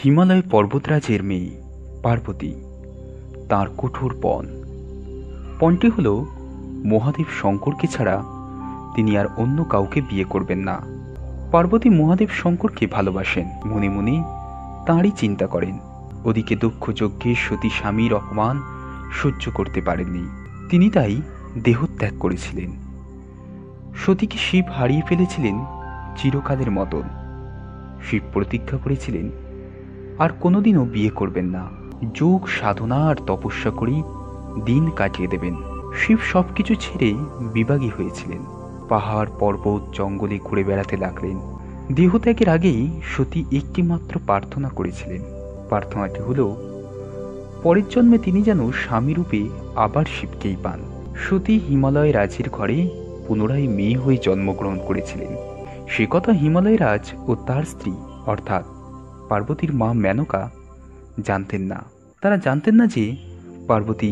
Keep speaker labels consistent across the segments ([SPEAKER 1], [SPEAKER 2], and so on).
[SPEAKER 1] হিমালয় পর্বতরাজের মেয়ে পার্বতী, তাঁর কঠোর পণটি হল মহাদেব শঙ্করকে ছাড়া তিনি আর অন্য কাউকে বিয়ে করবেন না। পার্বতী মহাদেব শঙ্করকে ভালোবাসেন, মনে মনে তাঁরই চিন্তা করেন। ওদিকে দক্ষ যজ্ঞে সতী স্বামীর অপমান সহ্য করতে পারেননি, তিনি তাই দেহত্যাগ করেছিলেন। সতীকে শিব হারিয়ে ফেলেছিলেন চিরকালের মতন। শিব প্রতিজ্ঞা করেছিলেন আর কোনোদিনও বিয়ে করবেন না, যোগ সাধনা আর তপস্যা করেই দিন কাটিয়ে দেবেন। শিব সবকিছু ছেড়ে বিভাগী হয়েছিলেন, পাহাড় পর্বত জঙ্গলে ঘুরে বেড়াতে লাগলেন। দেহত্যাগের আগেই সতী একটি মাত্র প্রার্থনা করেছিলেন। প্রার্থনাটি হল পরের জন্মে তিনি যেন স্বামীরূপে আবার শিবকেই পান। সতী হিমালয় রাজের ঘরে পুনরায় মেয়ে হয়ে জন্মগ্রহণ করেছিলেন। সে কথা হিমালয় রাজ ও তার স্ত্রী অর্থাৎ পার্বতীর মা মেনকা জানতেন না। তারা জানতেন না যে পার্বতী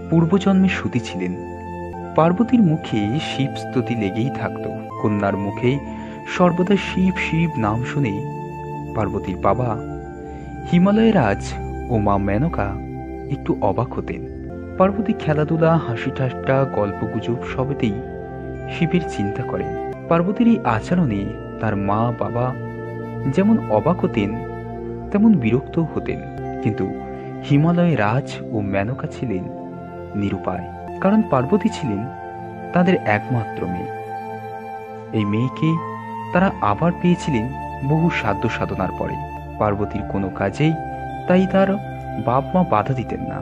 [SPEAKER 1] পূর্বজন্মে সতী ছিলেন। পার্বতীর মুখে শিব স্তুতি লেগেই থাকত। কন্যার মুখে সর্বদা শিব শিব নাম শুনে পার্বতীর বাবা হিমালয় রাজ ও মা মেনকা একটু অবাক হতেন। পার্বতী খেলাধুলা, হাসি ঠাট্টা, গল্পগুজব সবেতেই শিবের চিন্তা করেন। পার্বতীর এই আচরণে তার মা বাবা যেমন অবাক হতেন তেমন বিরক্তও হতেন। কিন্তু হিমালয় রাজ ও মেনকা ছিলেন নিরুপায়, কারণ পার্বতী ছিলেন তাদের একমাত্র মেয়ে। এই মেয়েকে তারা আবার পেয়েছিলেন বহু সাধ্য সাধনার পরে। পার্বতীর কোনো কাজেই তাই তার বাপ মা বাধা দিতেন না।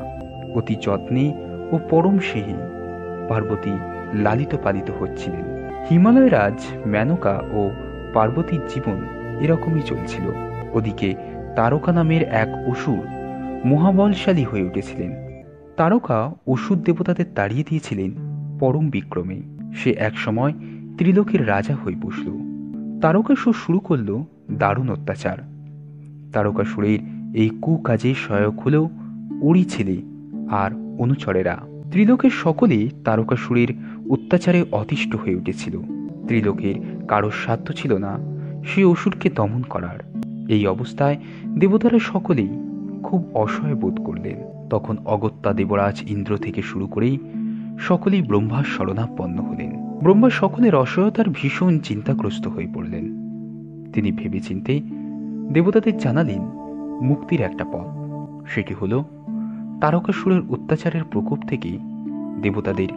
[SPEAKER 1] অতি যত্নে ও পরম স্নেহে পার্বতী লালিত পালিত হচ্ছিলেন। হিমালয় রাজ, মেনকা ও পার্বতীর জীবন এরকমই চলছিল। ওদিকে তারকা নামের এক অসুর মহাবলশালী হয়ে উঠেছিলেন। তারকা অসুর দেবতাদের তাড়িয়ে দিয়েছিলেন পরম বিক্রমে। সে একসময় ত্রিলোকের রাজা হয়ে বসল। তারকাসুর শুরু করল দারুণ অত্যাচার। তারকাসুরের এই কুকাজে সহায়ক হল ওরই ছেলে আর অনুচরেরা। ত্রিলোকের সকলে তারকাসুরের অত্যাচারে অতিষ্ঠ হয়ে উঠেছিল। ত্রিলোকের কারোর সাধ্য ছিল না সে অসুরকে দমন করার। এই অবস্থায় দেবতারা সকলেই খুব অসহায় বোধ করলেন। তখন অগত্যা দেবরাজ ইন্দ্র থেকে শুরু করেই সকলেই ব্রহ্মার শরণাপন্ন হলেন। ব্রহ্মা সকলের অসহায়তার ভীষণ চিন্তাগ্রস্ত হয়ে পড়লেন। তিনি ভেবেচিন্তে দেবতাদের জানালেন মুক্তির একটা পথ। সেটি হল তারকাসুরের অত্যাচারের প্রকোপ থেকে দেবতাদের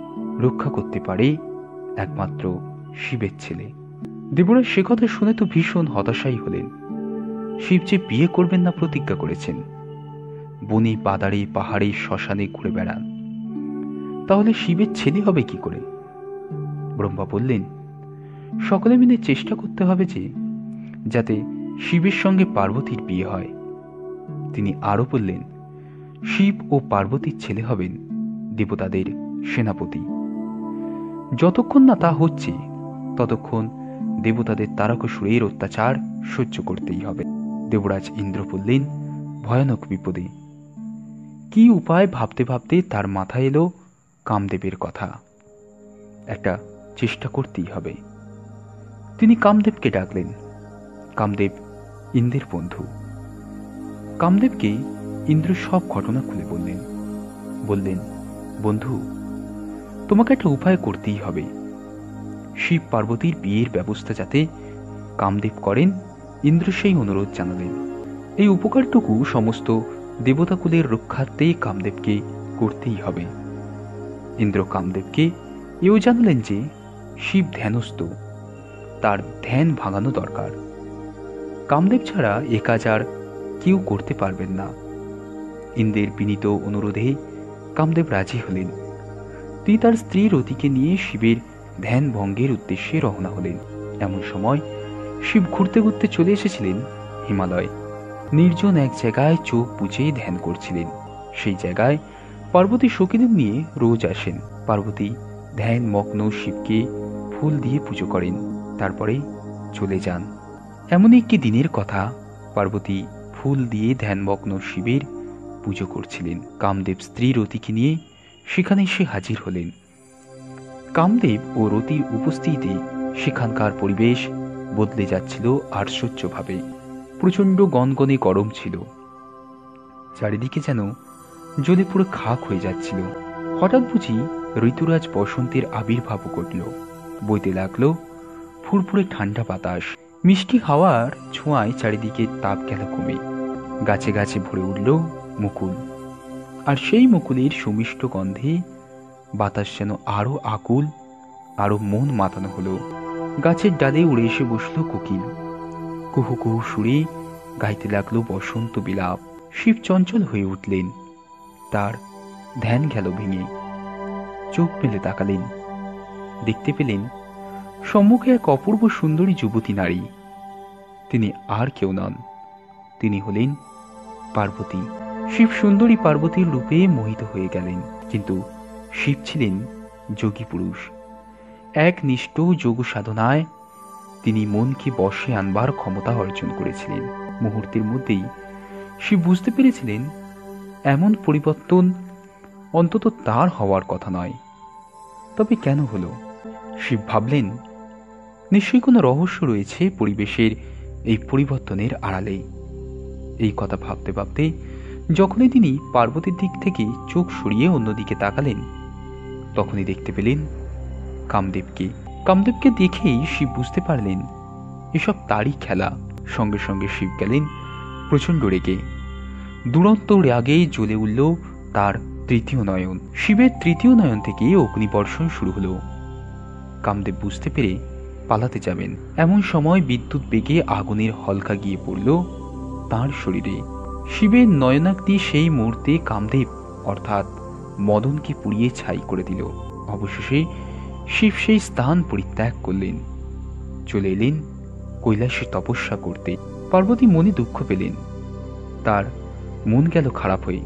[SPEAKER 1] রক্ষা করতে পারে একমাত্র শিবের ছেলে। দেবরাজ সে কথা শুনে তো ভীষণ হতাশাই হলেন। শিব যে বিয়ে করবেন না প্রতিজ্ঞা করেছেন, বনে বাদারে পাহাড়ে শ্মশানে ঘুরে বেড়ান, তাহলে শিবের ছেলে হবে কি করে? ব্রহ্মা বললেন সকলে মিলে চেষ্টা করতে হবে যে যাতে শিবের সঙ্গে পার্বতীর বিয়ে হয়। তিনি আরো বললেন শিব ও পার্বতীর ছেলে হবেন দেবতাদের সেনাপতি। যতক্ষণ না তা হচ্ছে ততক্ষণ দেবতাদের তারকাসুরের অত্যাচার সহ্য করতেই হবে। দেবরাজ ইন্দ্র বললেন ভয়ানক বিপদে। কি উপায় ভাবতে ভাবতে তার মাথায় এলো কামদেবের কথা। একটা চেষ্টা করতেই হবে। তিনি কামদেবকে ডাকলেন। কামদেব ইন্দ্রের বন্ধু। কামদেবকে ইন্দ্র সব ঘটনা খুলে বললেন বন্ধু, তোমাকে একটা উপায় করতেই হবে। শিব পার্বতীর বিয়ের ব্যবস্থা যাতে কামদেব করেন, ইন্দ্র সেই অনুরোধ জানালেন। এই উপকারটুকু সমস্ত দেবতাকুলের রক্ষার্থে কামদেবকে করতেই হবে। ইন্দ্র কামদেবকে এও জানালেন যে শিব ধ্যানস্থ, তার ধ্যান ভাঙানো দরকার। কামদেব ছাড়া এ কাজ আর কেউ করতে পারবেন না। ইন্দ্রের বিনীত অনুরোধে কামদেব রাজি হলেন। তিনি তার স্ত্রী রতিকে নিয়ে শিবের ধ্যান ভঙ্গের উদ্দেশ্যে রওনা হলেন। এমন সময় শিব ঘুরতে ঘুরতে চলে এসেছিলেন হিমালয়। নির্জন এক জায়গায় চোখ বুজে ধ্যান করছিলেন। সেই জায়গায় পার্বতী সখীদের নিয়ে রোজ আসেন। পার্বতী ধ্যান মগ্ন শিবকে ফুল দিয়ে পুজো করেন, তারপরে চলে যান। এমনই একটি দিনের কথা, পার্বতী ফুল দিয়ে ধ্যানমগ্ন শিবের পুজো করছিলেন। কামদেব স্ত্রী রতিকে নিয়ে সেখানে এসে হাজির হলেন। কামদেব ও রতির উপস্থিতিতে সেখানকার পরিবেশ বদলে যাচ্ছিল আশ্চর্যভাবে। প্রচণ্ড গনগনে গরম ছিল। চারিদিকে যেন জ্বলে পুরো খাক হয়ে যাচ্ছিল। হঠাৎ বুঝি ঋতুরাজ বসন্তের আবির্ভাব ঘটল। বইতে লাগলো ফুরফুরে ঠান্ডা বাতাস। মিষ্টি হাওয়ার ছোঁয়ায় চারিদিকে তাপ গেল কমে। গাছে গাছে ভরে উঠল মুকুল, আর সেই মুকুলের সুমিষ্ট গন্ধে বাতাস যেন আরো আকুল, আরো মন মাতানো হলো। গাছের ডালে উড়ে এসে বসল কোকিল। কুহু কুহু সুরে গাইতে লাগলো বসন্ত বিলাপ। শিব চঞ্চল হয়ে উঠলেন, তার ধ্যান গেল ভেঙে। চোখ মেলে তাকালেন, দেখতে পেলেন সম্মুখে এক অপূর্ব সুন্দরী যুবতী নারী। তিনি আর কেউ নন, তিনি হলেন পার্বতী। শিব সুন্দরী পার্বতীর রূপে মোহিত হয়ে গেলেন। কিন্তু শিব ছিলেন যোগী পুরুষ। এক নিষ্ঠ যোগ সাধনায় তিনি মনকে বশে আনবার ক্ষমতা অর্জন করেছিলেন। মুহূর্তের মধ্যেই শিব বুঝতে পেরেছিলেন এমন পরিবর্তন অন্তত তার হওয়ার কথা নয়। তবে কেন হলো? শিব ভাবলেন নিশ্চয়ই কোনো রহস্য রয়েছে পরিবেশের এই পরিবর্তনের আড়ালে। এই কথা ভাবতে ভাবতে যখনই তিনি পার্বতীর দিক থেকে চোখ সরিয়ে অন্যদিকে তাকালেন, তখনই দেখতে পেলেন কামদেবকে। কামদেবকে দেখেই শিব বুঝতে পারলেন এসব তারই খেলা। সঙ্গে সঙ্গে শিব গেলেন প্রচণ্ড রেগে। দুরন্ত রাগে জ্বলে উঠল তার তৃতীয় নয়ন। শিবের তৃতীয় নয়ন থেকে অগ্নিবর্ষণ শুরু হলো। কামদেব বুঝতে পেরে পালাতে যাবেন, এমন সময় বিদ্যুৎ বেগে আগুনের হলকা গিয়ে পড়ল তার শরীরে। শিবের নয়নাগ্নি সেই মুহূর্তে কামদেব অর্থাৎ মদনকে পুড়িয়ে ছাই করে দিল। অবশেষে শিব সেই স্থান পরিত্যাগ করলেন, চলে এলেন কৈলাসে তপস্যা করতে। পার্বতী মনে দুঃখ পেলেন, তার মন গেল খারাপ হয়ে।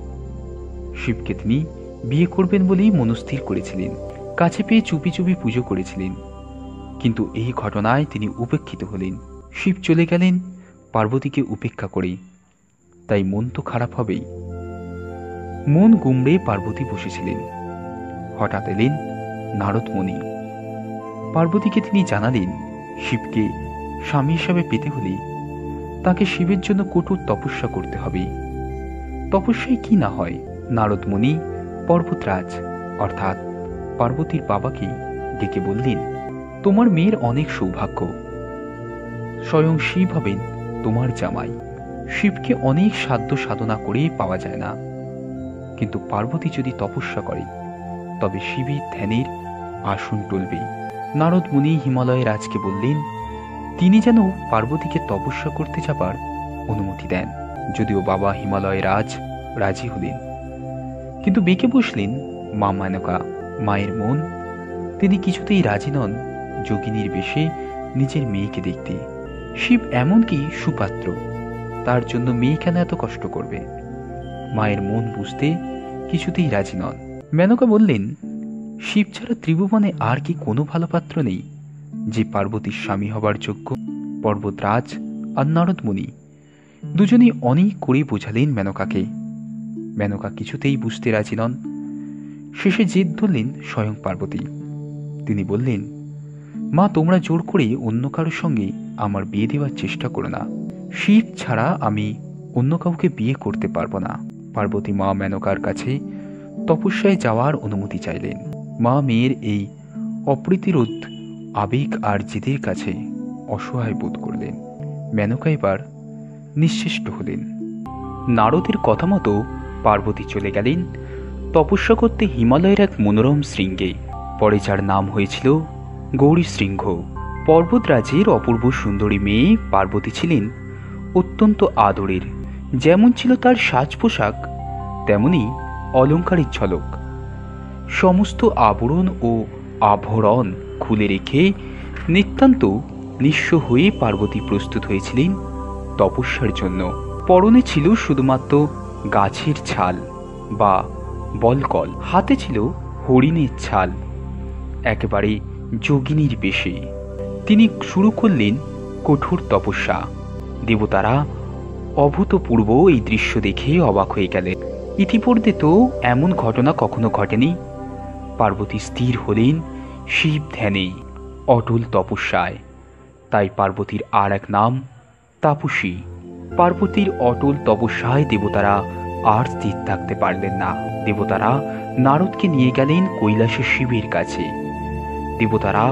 [SPEAKER 1] শিবকে তিনি বিয়ে করবেন বলেই মনস্থির করেছিলেন। কাছে পেয়ে চুপি চুপি পুজো করেছিলেন, কিন্তু এই ঘটনায় তিনি উপেক্ষিত হলেন। শিব চলে গেলেন পার্বতীকে উপেক্ষা করে, তাই মন তো খারাপ হবেই। মন গুমড়ে পার্বতী বসেছিলেন। হঠাৎ এলেন নারদ মুনি। পার্বতীকে তিনি জানালেন শিবকে স্বামী হিসাবে পেতে হলে তাকে শিবের জন্য কঠোর তপস্যা করতে হবে। তপস্যায় কি না হয়? নারদ মুনি পর্বতরাজ অর্থাৎ পার্বতীর বাবাকে ডেকে বললেন, তোমার মেয়ের অনেক সৌভাগ্য, স্বয়ং শিব হবেন তোমার জামাই। শিবকে অনেক সাধ্য সাধনা করে পাওয়া যায় না, কিন্তু পার্বতী যদি তপস্যা করে তবে শিবের ধ্যানের আসন টলবে। নারদ মুনি হিমালয় রাজকে বললেন তিনি যেন পার্বতীকে তপস্যা করতে যাবার অনুমতি দেন। যদিও বাবা হিমালয় রাজ রাজি হলেন, কিন্তু বেঁকে বসলেন মা মেনকা। মায়ের মন, তিনি কিছুতেই রাজি নন যোগিনীর বেশে নিজের মেয়েকে দেখতে। শিব এমনকি সুপাত্র, তার জন্য মেয়ে কেন এত কষ্ট করবে? মায়ের মন বুঝতে কিছুতেই রাজি নন। মেনকা বললেন, শিব ছাড়া ত্রিভুবনে আর কি কোনো ভালো পাত্র নেই যে পার্বতীর স্বামী হবার যোগ্য? পর্বতরাজ আর নারদ মুনি দুজনেই অনেক করে বোঝালেন মেনকাকে। মেনকা কিছুতেই বুঝতে রাজি নন। শেষে জেদ ধরলেন স্বয়ং পার্বতী। তিনি বললেন, মা, তোমরা জোর করে অন্য কারোর সঙ্গে আমার বিয়ে দেওয়ার চেষ্টা করো না। শিব ছাড়া আমি অন্য কাউকে বিয়ে করতে পারবো না। পার্বতী মা মেনকার কাছে তপস্যায় যাওয়ার অনুমতি চাইলেন। মা মেয়ের এই অপ্রতিরোধ আবেগ আর জেদের কাছে অসহায় বোধ করলেন। মেনকা এবার নিশ্চেষ্ট হলেন। নারদের কথা মতো পার্বতী চলে গেলেন তপস্যা করতে হিমালয়ের এক মনোরম শৃঙ্গে, পরে যার নাম হয়েছিল গৌরী শৃঙ্গ। পর্বতরাজের অপূর্ব সুন্দরী মেয়ে পার্বতী ছিলেন অত্যন্ত আদরের। যেমন ছিল তার সাজ পোশাক, তেমনি অলঙ্কারের ঝলক। সমস্ত আবরণ ও আভরণ খুলে রেখে নিতান্ত নিঃস্ব হয়ে পার্বতী প্রস্তুত হয়েছিলেন তপস্যার জন্য। পরনে ছিল শুধুমাত্র গাছের ছাল বা বলকল, হাতে ছিল হরিণের ছাল, একেবারে যোগিনীর বেশে তিনি শুরু করলেন কঠোর তপস্যা। দেবতারা অভূতপূর্ব এই দৃশ্য দেখে অবাক হয়ে গেলেন। ইতিপূর্বে তো এমন ঘটনা কখনো ঘটেনি। পার্বতী স্থির হলেন শিব ধ্যানে, অটল তপস্যায়। তাই পার্বতীর আর এক নাম তাপসী। পার্বতীর অটল তপস্যায় দেবতারা আর স্থির থাকতে পারলেন না। দেবতারা নারদকে নিয়ে গেলেন কৈলাসে শিবের কাছে। দেবতারা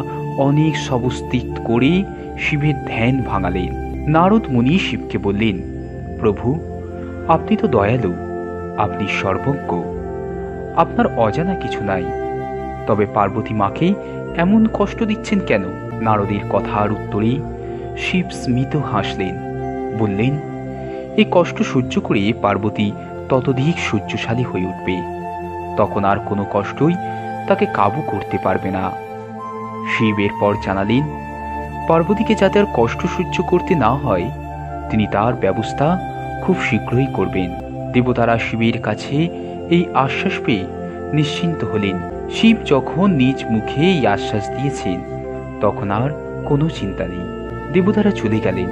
[SPEAKER 1] অনেক সবস্থিত করে শিবের ধ্যান ভাঙালেন। নারদ মুনি শিবকে বললেন, প্রভু, আপনি তো দয়ালু, আপনি সর্বজ্ঞ, আপনার অজানা কিছু নাই, তবে পার্বতী মাকে এমন কষ্ট দিচ্ছেন কেন? নারদের কথার উত্তরে শিব স্মিত হাসলেন, বললেন, এই কষ্ট সহ্য করে পার্বতী ততোধিক সহ্যশালী হয়ে উঠবে। তখন আর কোনো কষ্টই তাকে কাবু করতে পারবে না। শিব এরপর জানালেন, পার্বতীকে যাতে আর কষ্ট সহ্য করতে না হয়, তিনি তার ব্যবস্থা খুব শীঘ্রই করবেন। দেবতারা শিবের কাছে এই আশ্বাস পেয়ে নিশ্চিন্ত হলেন। শিব যখন নিজ মুখে এই আশ্বাস দিয়েছেন, তখন আর কোনো চিন্তা নেই। দেবতারা চলে গেলেন।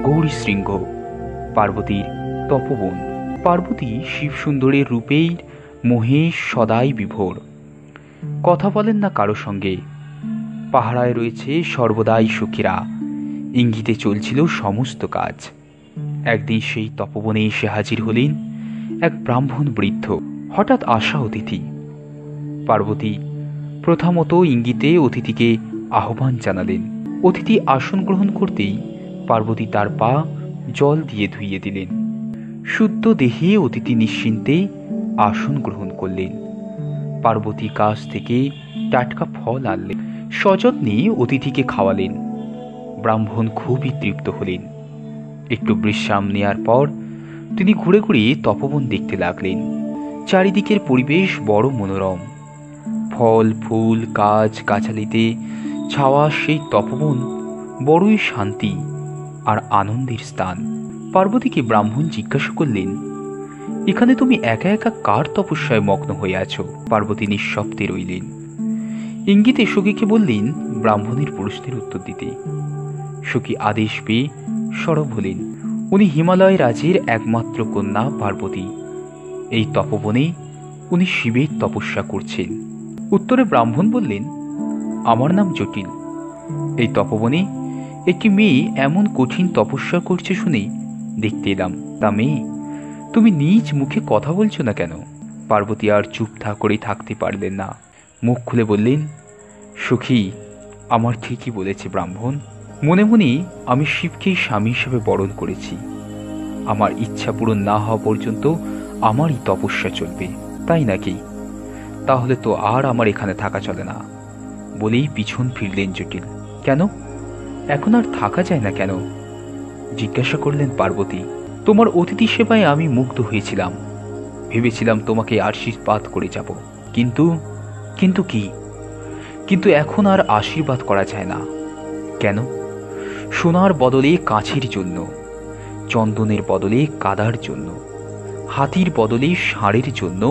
[SPEAKER 1] গৌরী শৃঙ্গ, পার্বতীর তপবন। পার্বতী শিব সুন্দরের রূপেই মোহে সদাই বিভোর। কথা বলেন না কারো সঙ্গে, পাহারায় রয়েছে সর্বদাই সখীরা, ইঙ্গিতে চলছিল সমস্ত কাজ। একদিন সেই তপবনে এসে হাজির হলেন এক ব্রাহ্মণ বৃদ্ধ। হঠাৎ আসা অতিথি। পার্বতী প্রথমত ইঙ্গিতে অতিথিকে আহ্বান জানালেন। অতিথি আসন গ্রহণ করতেই পার্বতী তার পা জল দিয়ে ধুইয়ে দিলেন। শুদ্ধ দেহে অতিথি নিশ্চিন্তে আসন গ্রহণ করলেন। পার্বতী কাছ থেকে টাটকা ফল আনলেন, সযত্নে অতিথিকে খাওয়ালেন। ব্রাহ্মণ খুবই তৃপ্ত হলেন। একটু বিশ্রাম নেয়ার পর তিনি ঘুরে ঘুরে তপবন দেখতে লাগলেন। চারিদিকের পরিবেশ বড় মনোরম। ফল ফুল গাছ গাছালিতে ছাওয়া সেই তপবন বড়ই শান্তি আর আনন্দের স্থান। পার্বতীকে ব্রাহ্মণ জিজ্ঞাসা করলেন, এখানে তুমি একা একা কার তপস্যায় মগ্ন হয়ে আছো? পার্বতী নিঃশব্দে রইলেন। ইঙ্গিতে সখীকে বললেন ব্রাহ্মণের প্রশ্নের উত্তর দিতে। সখী আদেশ পেয়ে সরব হলেন। উনি হিমালয় রাজের একমাত্র কন্যা পার্বতী। এই তপবনে উনি শিবের তপস্যা করছেন। উত্তরে ব্রাহ্মণ বললেন, আমার নাম জটিল। এই তপবনে একটি মেয়ে এমন কঠিন তপস্যা করছে শুনে দেখতে এলাম। তা মেয়ে, তুমি নিজ মুখে কথা বলছো না কেন? পার্বতী আর চুপ করে থাকতে পারলেন না। মুখ খুলে বললেন, সখী, আমার ঠিকই বলেছে ব্রাহ্মণ। মনে মনে আমি শিবকেই স্বামী হিসেবে বরণ করেছি। আমার ইচ্ছা পূরণ না হওয়া পর্যন্ত আমারই তপস্যা চলবে, তাই নাকি? তাহলে তো আর আমার এখানে থাকা চলে না। বলেই পিছন ফিরলেন জটিল। কেন, এখন আর থাকা যায় না কেন? জিজ্ঞাসা করলেন পার্বতী। তোমার অতিথি সেবায় আমি মুগ্ধ হয়েছিলাম, ভেবেছিলাম তোমাকে আশীর্বাদ করে যাব। কিন্তু কি? কিন্তু এখন আর আশীর্বাদ করা যায় না। কেন? সোনার বদলে কাঁচের জন্য, চন্দনের বদলে কাদার জন্য, হাতির বদলে ষাঁড়ের জন্য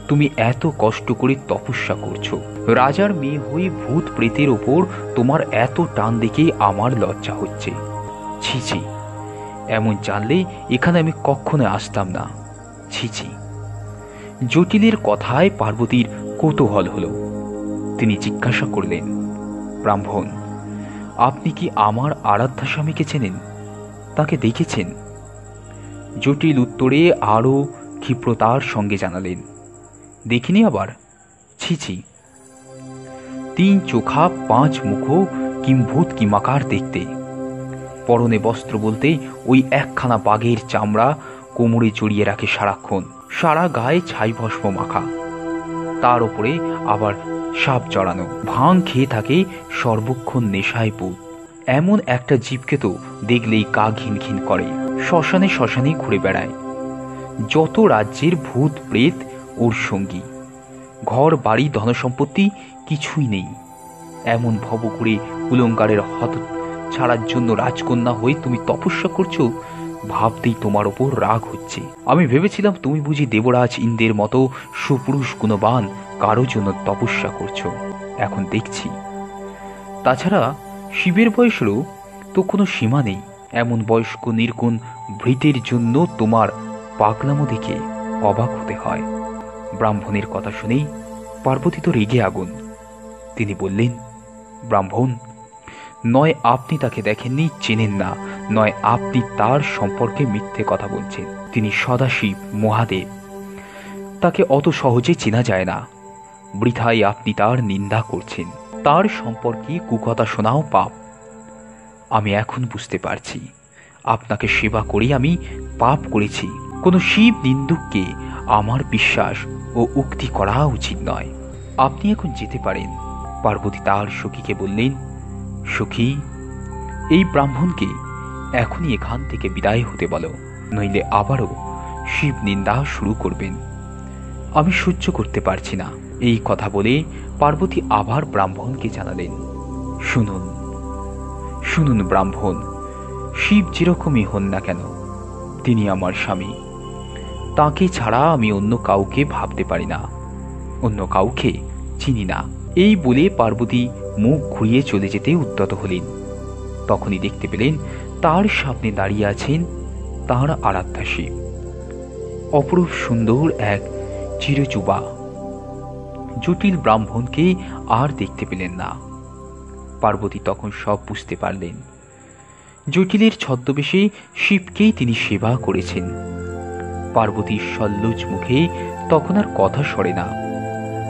[SPEAKER 1] তুমি এত কষ্ট করে তপস্যা করছো। রাজার মেয়ে হয়ে ভূত প্রেতের ওপর তোমার এত টান দেখে আমার লজ্জা হচ্ছে। ছি ছি, এমন জানলে এখানে আমি কখনো আসতাম না। ছি ছি। জটিলের কথায় পার্বতীর কৌতূহল হল। তিনি জিজ্ঞাসা করলেন, ব্রাহ্মণ, আপনি কি আমার আরাধ্যা স্বামীকে চেনেন? তাকে দেখেছেন? জটিল উত্তরে আরো ক্ষিপ্রতার সঙ্গে জানালেন, দেখিনি আবার। ছি ছি। 3 চোখা 5 মুখ, কিম্ভূত কিমাকার দেখতে। পরনে বস্ত্র বলতে ওই একখানা বাঘের চামড়া কোমরে জড়িয়ে রাখে সারাক্ষণ, সারা গায়ে ছাই ভস্ম মাখা, তার উপরে আবার সাপ জড়ানো, ভাং খেয়ে থাকে সর্বক্ষণ নেশায় পুত। এমন একটা জীবকে তো দেখলেই গা ঘিন ঘিন করে। শ্মশানে শ্মশানে ঘুরে বেড়ায়। যত রাজ্যের ভূত প্রেত ওর সঙ্গী। ঘর বাড়ি ধনসম্পত্তি কিছুই নেই। এমন ভবঘুরে কুলঙ্গারের হত ছাড়ার জন্য রাজকন্যা হয়ে তুমি তপস্যা করছো, ভাবতেই তোমার ওপর রাগ হচ্ছে। আমি ভেবেছিলাম তুমি বুঝি দেবরাজ ইন্দ্রের মতো সুপুরুষ গুণবান কারো জন্য তপস্যা করছো। এখন দেখছি। তাছাড়া শিবের বয়সেরও তো কোনো সীমা নেই। এমন বয়স্ক নির্গুণ ভৃতের জন্য তোমার পাগলামো দেখে অবাক হতে হয়। ব্রাহ্মণের কথা শুনেই পার্বতী তো রেগে আগুন। তিনি বললেন, ব্রাহ্মণ, নয় আপনি তাকে দেখেননি, চেনেন না, নয় আপনি তার সম্পর্কে মিথ্যে কথা বলছেন। তিনি সদাশিব, মহাদেব। তাকে অত সহজে চেনা যায় না। বৃথাই আপনি তার নিন্দা করছেন। তার সম্পর্কে কুকথা শোনাও পাপ। আমি এখন বুঝতে পারছি, আপনাকে সেবা করে আমি পাপ করেছি। কোনো শিব নিন্দুককে আমার বিশ্বাস ও উক্তি করা উচিত নয়। আপনি এখন যেতে পারেন। পার্বতী তার সখীকে বললেন, সখী, এই ব্রাহ্মণকে এখনই এখান থেকে বিদায় হতে বলো, নইলে আবারও শিব নিন্দা শুরু করবেন। আমি সহ্য করতে পারছি না। এই কথা বলে পার্বতী আবার ব্রাহ্মণকে জানালেন, শুনুন শুনুন ব্রাহ্মণ, শিব যেরকমই হন না কেন, তিনি আমার স্বামী। তাকে ছাড়া আমি অন্য কাউকে ভাবতে পারি না, অন্য কাউকে চিনি না। এই বলে পার্বতী মুখ ঘুরিয়ে চলে যেতে উদ্যত হলেন। তখনই দেখতে পেলেন তার সামনে দাঁড়িয়ে আছেন তাঁর আরাধ্যা শিব, অপরূপ সুন্দর এক চিরযুবা। জটিল ব্রাহ্মণকে আর দেখতে পেলেন না। পার্বতী তখন সব বুঝতে পারলেন। জটিলের ছদ্মবেশে শিবকেই তিনি সেবা করেছেন। পার্বতীর সল্লজ মুখে তখন আর কথা সরে না।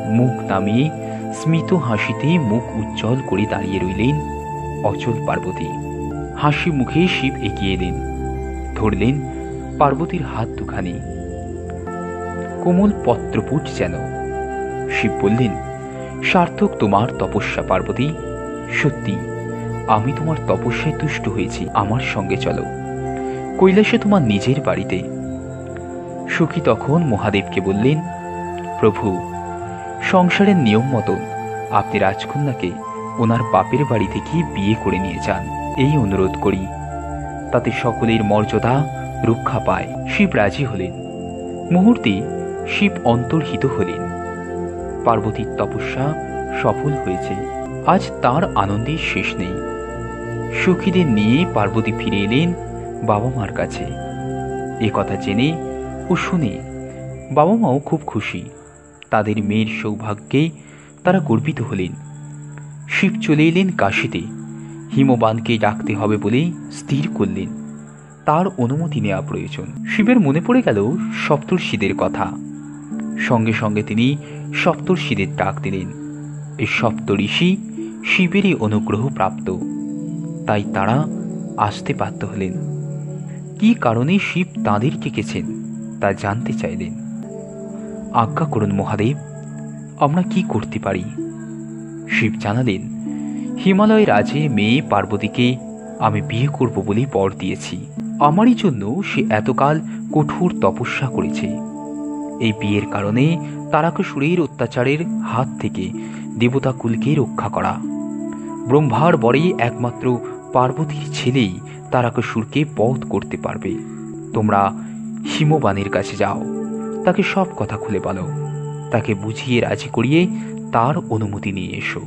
[SPEAKER 1] মুখ নামিয়ে স্মিত হাসিতে মুখ উজ্জ্বল করে দাঁড়িয়ে রইলেন অচল পার্বতী। হাসি মুখে শিব এগিয়ে এলেন, ধরলেন পার্বতীর হাত দুখানি, কোমল পত্রপুট যেন। শিব বললেন, সার্থক তোমার তপস্যা পার্বতী। সত্যি আমি তোমার তপস্যায় তুষ্ট হয়েছি। আমার সঙ্গে চলো, কৈলাসে তোমার নিজের বাড়িতে। সখী তখন মহাদেবকে বললেন, প্রভু, সংসারের নিয়ম মতন আপনি রাজকন্যাকে ওনার বাপের বাড়ি থেকে বিয়ে করে নিয়ে যান, এই অনুরোধ করি। তাতে সকলের মর্যাদা রক্ষা পায়। শিব রাজি হলেন। মুহূর্তে শিব অন্তর্হিত হলেন। পার্বতীর তপস্যা সফল হয়েছে। আজ তার আনন্দের শেষ নেই। সখীদের নিয়ে পার্বতী ফিরে এলেন বাবা মার কাছে। এ কথা জেনে ও শুনে বাবা মাও খুব খুশি। তাদের মেয়ের সৌভাগ্যে তারা গর্বিত হলেন। শিব চলে এলেন কাশীতে। হিমবানকে ডাকতে হবে বলে স্থির করলেন। তার অনুমতি নেওয়া প্রয়োজন। শিবের মনে পড়ে গেল সপ্তর্ষিদের কথা। সঙ্গে সঙ্গে তিনি সপ্তর্ষিদের ডাক দিলেন। এই সপ্তঋষি শিবেরই অনুগ্রহ প্রাপ্ত, তাই তারা আসতে বাধ্য হলেন। কি কারণে শিব তাঁদের ডেকেছেন তা জানতে চাইলেন। আজ্ঞা করুন মহাদেব, আমরা কি করতে পারি? শিব জানালেন, হিমালয় রাজের মেয়ে পার্বতীকে আমি বিয়ে করব বলে বর দিয়েছি। আমারই জন্য সে এতকাল কঠোর তপস্যা করেছে। এই বিয়ের কারণে তারকাসুরের অত্যাচারের হাত থেকে দেবতাকুলকে রক্ষা করা। ব্রহ্মার বরে একমাত্র পার্বতীর ছেলেই তারকাসুরকে বধ করতে পারবে। তোমরা হিমবানের কাছে যাও, তাকে সব কথা খুলে বলো, তাকে বুঝিয়ে রাজি করিয়ে তার অনুমতি নিয়ে এসো।